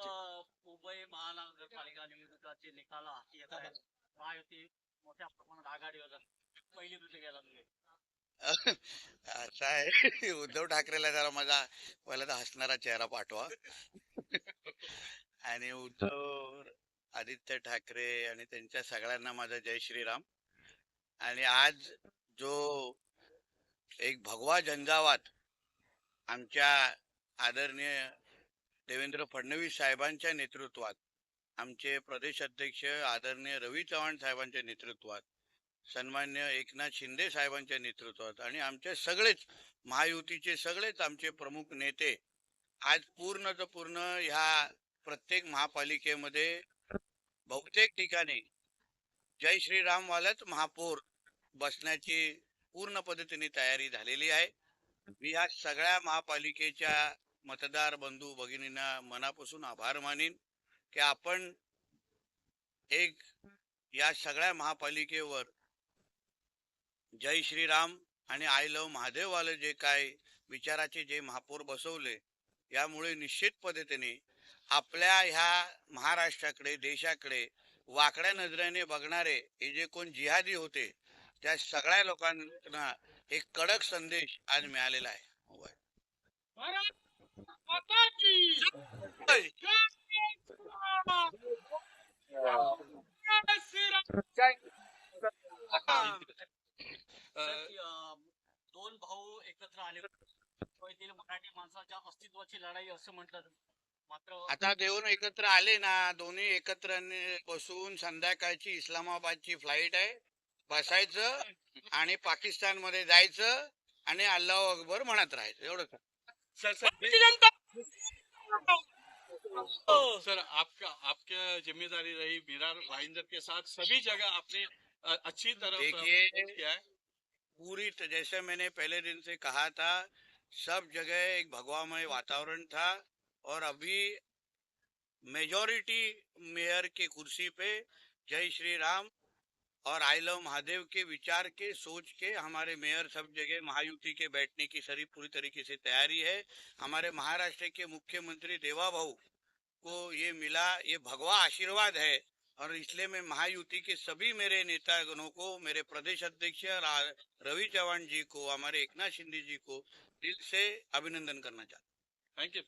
मुंबई महानगरपालिका निवडणुकाचे निकाल हाती येत आहेत. महायुती मोठ्या प्रमाणात आघाडीवर आहे. पहिली प्रतिक्रिया तुम्ही. असं आहे उद्धव ठाकरेला जरा माझा पहिला तर हसणारा चेहरा पाठवा. आणि उद्धव आदित्य ठाकरे आणि त्यांच्या सगळ्यांना माझा जय श्रीराम. आणि आज जो एक भगवा झंझावात आमच्या आदरणीय देवेंद्र फडणवीस साहेबांच्या नेतृत्वात, आमचे प्रदेश अध्यक्ष आदरणीय रवी चव्हाण साहेबांच्या नेतृत्वात, सन्मान्य एकनाथ शिंदे साहेबांच्या नेतृत्वात आणि आमचे सगळेच महायुतीचे सगळेच आमचे प्रमुख नेते आज पूर्ण ह्या प्रत्येक महापालिकेमध्ये बहुतेक ठिकाणी जय श्रीराम वालाच महापौर बसण्याची पूर्ण पद्धतीने तयारी झालेली आहे. मी या सगळ्या महापालिकेच्या मतदार बंधू भगिनींना मनापासून आभार मानीन की आपण एक या सगळ्या महापालिकेवर जय श्रीराम आणि आय लव्ह महादेव वाले जे काय विचाराचे जे महापौर बसवले, यामुळे निश्चित पद्धतीने आपल्या ह्या महाराष्ट्राकडे देशाकडे वाकड्या नजरेने बघणारे हे जे कोण जिहादी होते त्या सगळ्या लोकांना एक कडक संदेश आज मिळालेला आहे. दोन भाऊ एकत्र आले, मराठी माणसाच्या अस्तित्वाची लढाई असं म्हटलं. मात्र आता देऊन एकत्र आले ना, दोन्ही एकत्र बसून संध्याकाळची इस्लामाबादची फ्लाईट आहे, बसायचं आणि पाकिस्तान मध्ये जायचं आणि अल्लाह अकबर म्हणत राहायचं, एवढंच. सर आपका जिम्मेदारी रही मीरा भाईंदर के साथ सभी जगह आपने अच्छी तरह किया है. पूरी जैसे मैंने पहले दिन से कहा था, सब जगह एक भगवामय वातावरण था और अभी मेजॉरिटी मेयर के कुर्सी पे जय श्री राम और आई लव महादेव के विचार के सोच के हमारे मेयर सब जगह महायुति के बैठने की सारी पूरी तरीके से तैयारी है. हमारे महाराष्ट्र के मुख्यमंत्री देवा भाऊ को ये मिला, ये भगवा आशीर्वाद है और इसलिए मैं महायुति के सभी मेरे नेतागणों को, मेरे प्रदेश अध्यक्ष रवि चौहान जी को, हमारे एकनाथ शिंदे जी को दिल से अभिनंदन करना चाहता हूँ. Thank you.